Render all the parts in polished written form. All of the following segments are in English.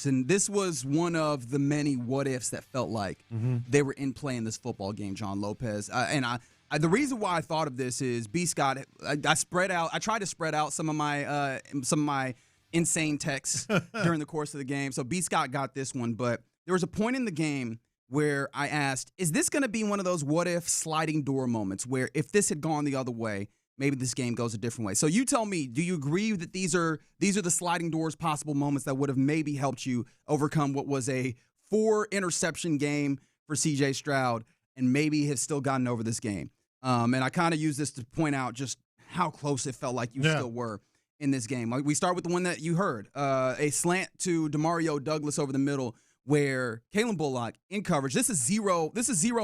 And this was one of the many what-ifs that felt like they were in play in this football game, John Lopez. The reason why I thought of this is B. Scott. I spread out. I tried to spread out some of my insane texts during the course of the game. So B. Scott got this one, but there was a point in the game where I asked, is this going to be one of those what-if sliding door moments where if this had gone the other way, maybe this game goes a different way? So you tell me, do you agree that these are the sliding doors possible moments that would have maybe helped you overcome what was a 4-interception game for C.J. Stroud and maybe have still gotten over this game? And I kind of use this to point out just how close it felt like you still were in this game. Like, we start with the one that you heard, a slant to Demario Douglas over the middle where Kalen Bullock in coverage. This is zero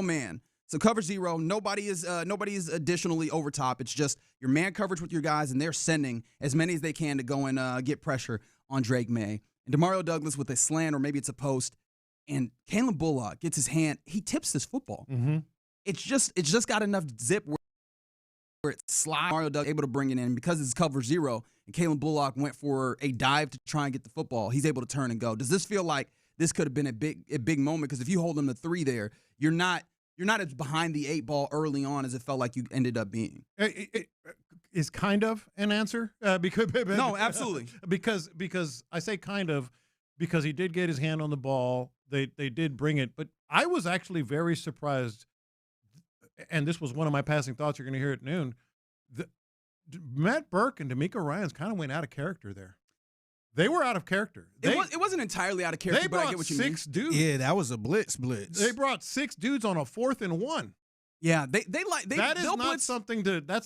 man. So cover zero. Nobody is additionally over top. It's just your man coverage with your guys, and they're sending as many as they can to go and get pressure on Drake May. And Demario Douglas with a slant, or maybe it's a post, and Kalen Bullock gets his hand. He tips this football. It's just got enough zip where it slides. Demario Douglas able to bring it in because it's cover zero, and Kalen Bullock went for a dive to try and get the football. He's able to turn and go. Does this feel like this could have been a big moment? Because if you hold them to 3 there, you're not as behind the 8 ball early on as it felt like you ended up being. It is kind of an answer. No, absolutely. Because I say kind of because he did get his hand on the ball. They did bring it. But I was actually very surprised, and this was one of my passing thoughts you're going to hear at noon. Matt Burke and D'Amico Ryans kind of went out of character there. They were out of character. It wasn't entirely out of character, but I get what you mean. They brought 6 dudes. Yeah, that was a blitz. They brought 6 dudes on a 4th and 1. Yeah, that's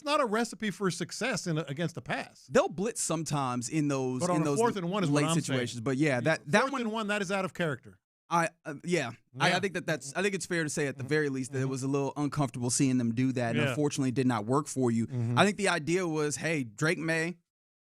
not a recipe for success against the pass. They'll blitz sometimes in those but on those 4th and 1 is late what I'm situations. saying. But yeah, that 4th and 1 that is out of character. I think I think it's fair to say at the very least that it was a little uncomfortable seeing them do that, and unfortunately it did not work for you. I think the idea was, hey, Drake May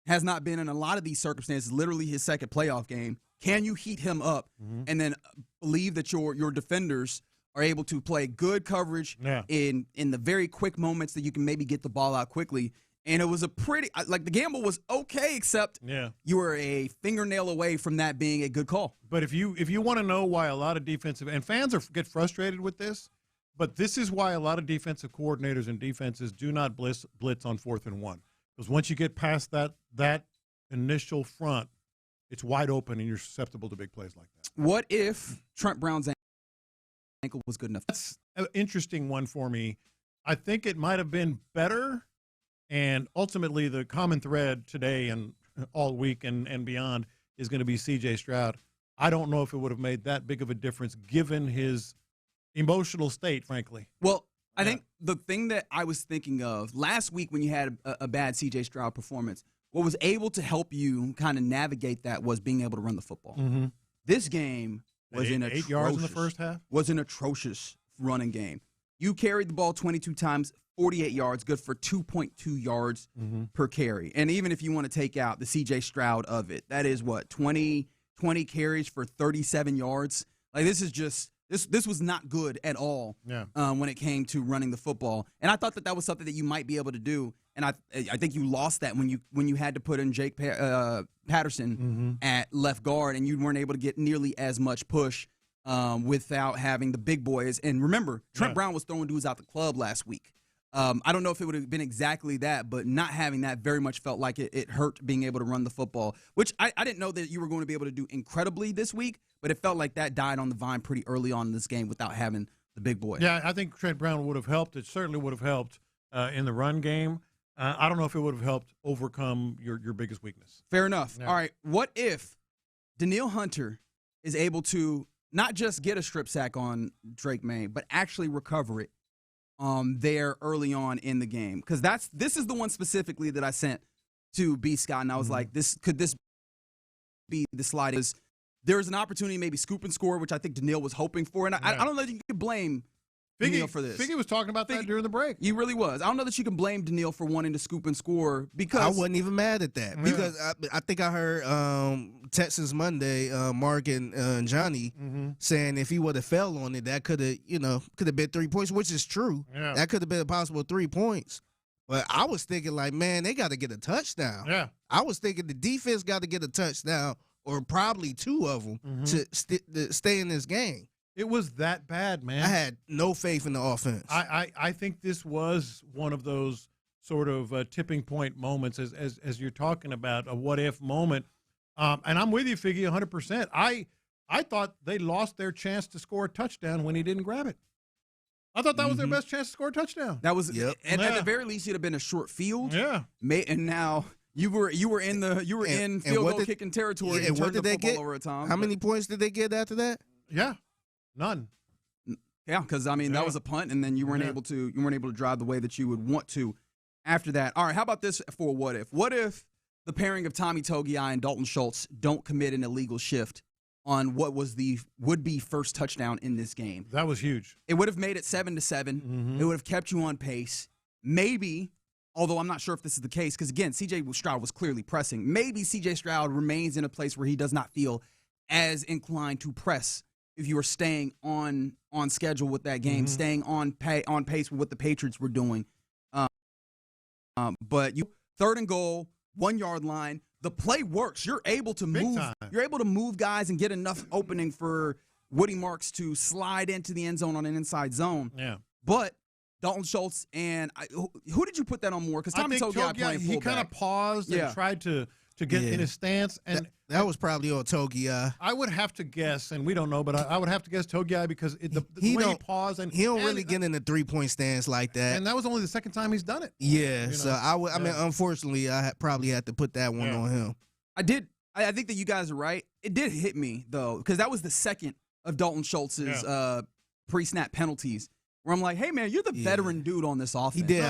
has not been in a lot of these circumstances, literally his second playoff game. Can you heat him up and then believe that your defenders are able to play good coverage in the very quick moments that you can maybe get the ball out quickly? And it was a pretty – like, the gamble was okay, except you were a fingernail away from that being a good call. But if you want to know why a lot of defensive – and fans get frustrated with this, but this is why a lot of defensive coordinators and defenses do not blitz on 4th and 1. Because once you get past that initial front, it's wide open and you're susceptible to big plays like that. What if Trent Brown's ankle was good enough? That's an interesting one for me. I think it might have been better, and ultimately the common thread today and all week and beyond is going to be C.J. Stroud. I don't know if it would have made that big of a difference given his emotional state, frankly. Well, I think the thing that I was thinking of last week when you had a bad C.J. Stroud performance, what was able to help you kind of navigate that was being able to run the football. This game was 8 yards in the first half. Was an atrocious running game. You carried the ball 22 times, 48 yards, good for 2.2 yards per carry. And even if you want to take out the C.J. Stroud of it, that is what, 20 carries for 37 yards? Like, this is just – This was not good at all when it came to running the football, and I thought that was something that you might be able to do. And I think you lost that when you had to put in Jake Patterson at left guard, and you weren't able to get nearly as much push without having the big boys. And remember, Trent Brown was throwing dudes out the club last week. I don't know if it would have been exactly that, but not having that very much felt like it hurt being able to run the football, which I didn't know that you were going to be able to do incredibly this week, but it felt like that died on the vine pretty early on in this game without having the big boy. Yeah, I think Trent Brown would have helped. It certainly would have helped in the run game. I don't know if it would have helped overcome your biggest weakness. Fair enough. Yeah. All right, what if Danielle Hunter is able to not just get a strip sack on Drake May, but actually recover it there early on in the game? Because this is the one specifically that I sent to B. Scott, and I was like, could this be the slide? There's an opportunity to maybe scoop and score, which I think Danielle was hoping for, and I don't know that you can blame Danielle for this. Figgy was talking about that during the break. He really was. I don't know that you can blame Danielle for wanting to scoop and score because I wasn't even mad at that because I think I heard Texas Monday, Mark and Johnny saying if he would have fell on it, that could have been 3 points, which is true. Yeah. That could have been a possible 3 points. But I was thinking like, man, they got to get a touchdown. Yeah. I was thinking the defense got to get a touchdown, or probably 2 of them to stay in this game. It was that bad, man. I had no faith in the offense. I think this was one of those sort of tipping point moments as you're talking about, a what-if moment. And I'm with you, Figgy, 100%. I thought they lost their chance to score a touchdown when he didn't grab it. I thought that was their best chance to score a touchdown. That was, at the very least, it'd have been a short field. Yeah. And now you were in field goal kicking territory. And what did they get? Over a time, How many points did they get after that? Yeah. None. Yeah, because that was a punt, and then you weren't able to drive the way that you would want to after that. All right, how about this for a what if? What if the pairing of Tommy Togiai and Dalton Schultz don't commit an illegal shift on what was the would-be first touchdown in this game? That was huge. It would have made it 7-7. It would have kept you on pace. Maybe, although I'm not sure if this is the case, because again, C.J. Stroud was clearly pressing. Maybe C.J. Stroud remains in a place where he does not feel as inclined to press if you are staying on schedule with that game, staying on pace with what the Patriots were doing. But you 3rd and goal, 1 yard line. The play works. You're able to move. You're able to move guys and get enough opening for Woody Marks to slide into the end zone on an inside zone. Yeah. But Dalton Schultz and who did you put that on more? Because Tommy Togiai playing fullback. He kind of paused and tried to get in his stance, and that was probably on Togiai. I would have to guess, and we don't know, but I would have to guess Togiai because the way he paused, and he don't really get in the 3-point stance like that. And that was only the second time he's done it. Yeah, so I mean, unfortunately, I probably had to put that one on him. I did. I think that you guys are right. It did hit me though, because that was the second of Dalton Schultz's pre-snap penalties. Where I'm like, hey man, you're the veteran dude on this offense. He did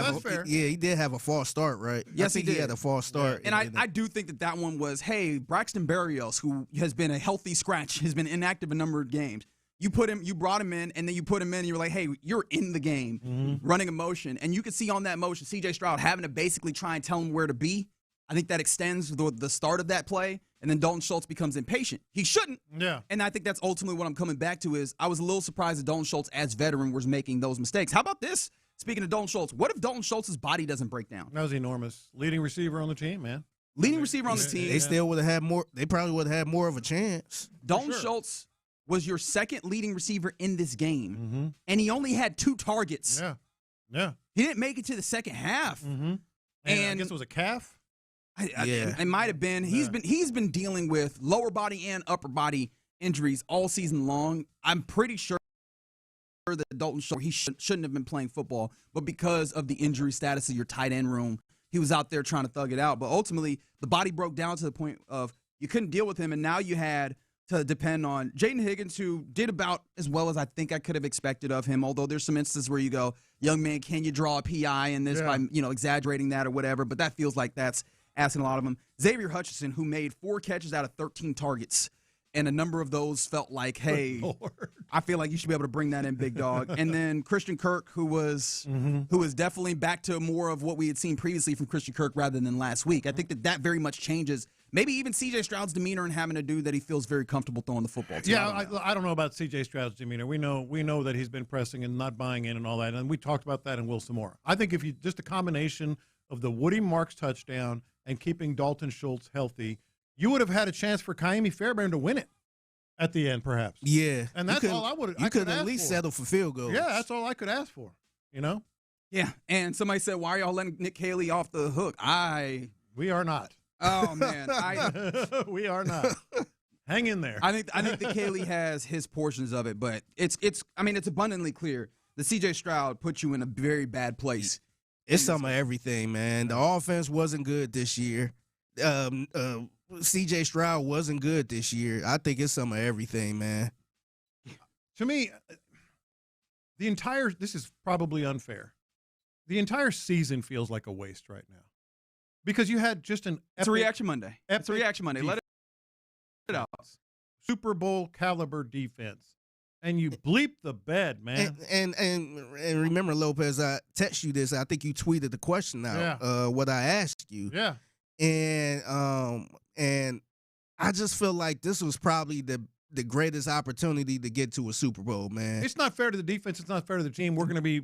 he did have a false start, right? Yes, he did. He had a false start. And I do think that one was, hey, Braxton Berrios, who has been a healthy scratch, has been inactive a number of games. You brought him in, and then you put him in, and you're like, hey, you're in the game, running a motion. And you could see on that motion, C.J. Stroud having to basically try and tell him where to be. I think that extends the start of that play, and then Dalton Schultz becomes impatient. He shouldn't. Yeah. And I think that's ultimately what I'm coming back to is I was a little surprised that Dalton Schultz, as veteran, was making those mistakes. How about this? Speaking of Dalton Schultz, what if Dalton Schultz's body doesn't break down? That was enormous. Leading receiver on the team, man. Leading receiver on the team. They still would have had more. They probably would have had more of a chance. Dalton Schultz was your second leading receiver in this game, and he only had 2 targets. Yeah. He didn't make it to the second half. And I guess it was a calf. It might have been. He's been dealing with lower body and upper body injuries all season long. I'm pretty sure that Dalton Schultz, shouldn't have been playing football, but because of the injury status of your tight end room, he was out there trying to thug it out. But ultimately, the body broke down to the point of you couldn't deal with him, and now you had to depend on Jaden Higgins, who did about as well as I think I could have expected of him, although there's some instances where you go, young man, can you draw a PI in this by exaggerating that or whatever, but that feels like that's asking a lot of them. Xavier Hutchinson, who made 4 catches out of 13 targets, and a number of those felt like, hey, I feel like you should be able to bring that in, big dog. And then Christian Kirk, who was definitely back to more of what we had seen previously from Christian Kirk rather than last week. I think that very much changes maybe even C.J. Stroud's demeanor and having a dude that he feels very comfortable throwing the football to. Yeah, I don't know about C.J. Stroud's demeanor. We know that he's been pressing and not buying in and all that, and we talked about that and will some more. I think if you just a combination of the Woody Marks touchdown and keeping Dalton Schultz healthy, you would have had a chance for Kaimi Fairbairn to win it at the end, perhaps. Yeah. And that's all I would have. You could at least settle for field goals. Yeah, that's all I could ask for, you know? Yeah, and somebody said, why are y'all letting Nick Haley off the hook? We are not. Oh, man. We are not. Hang in there. I think that Haley has his portions of it, but it's abundantly clear that C.J. Stroud put you in a very bad place. It's some of everything, man. The offense wasn't good this year. C.J. Stroud wasn't good this year. I think it's some of everything, man. To me, this is probably unfair. The entire season feels like a waste right now. Because you had just it's a Reaction Monday. It's a Reaction Monday. Let it out. Super Bowl caliber defense. And you bleep the bed, man. And remember, Lopez, I text you this. I think you tweeted the question out, what I asked you. Yeah. And I just feel like this was probably the the greatest opportunity to get to a Super Bowl, man. It's not fair to the defense. It's not fair to the team. We're going to be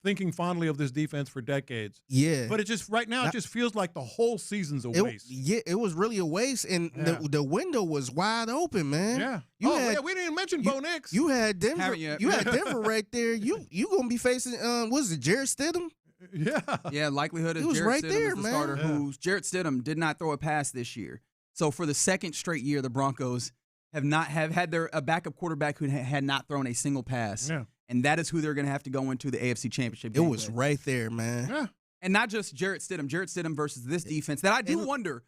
thinking fondly of this defense for decades. Yeah. But it just right now, it just feels like the whole season's a waste. Yeah, it was really a waste, and the window was wide open, man. Yeah. We didn't even mention Bo Nix. You had Denver. You had Denver right there. You gonna be facing what is it, Jarrett Stidham? Yeah. Likelihood is he was Jarrett right Stidham there, is the man. starter. Who's Jarrett Stidham did not throw a pass this year. So for the second straight year, the Broncos have had a backup quarterback who had not thrown a single pass. Yeah. And that is who they're going to have to go into the AFC Championship game It was with. right there, man. Yeah. And not just Jarrett Stidham versus this defense. That I do wonder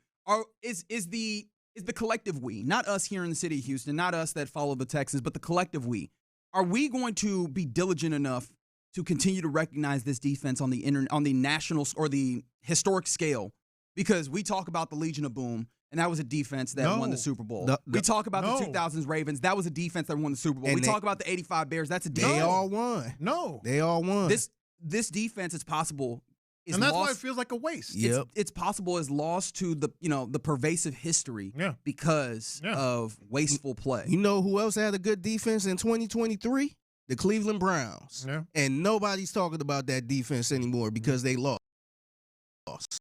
is the collective we, not us here in the city of Houston, not us that follow the Texans, but the collective we. Are we going to be diligent enough to continue to recognize this defense on the national or the historic scale? Because we talk about the Legion of Boom, and that was a defense that won the Super Bowl. We talk about the 2000s Ravens. That was a defense that won the Super Bowl. We talk about the 85 Bears. That's a defense. They all won. They all won. This defense is possible. And that's why it feels like a waste. Yep. It's possible is lost to the pervasive history because of wasteful play. You know who else had a good defense in 2023? The Cleveland Browns. Yeah. And nobody's talking about that defense anymore because they lost.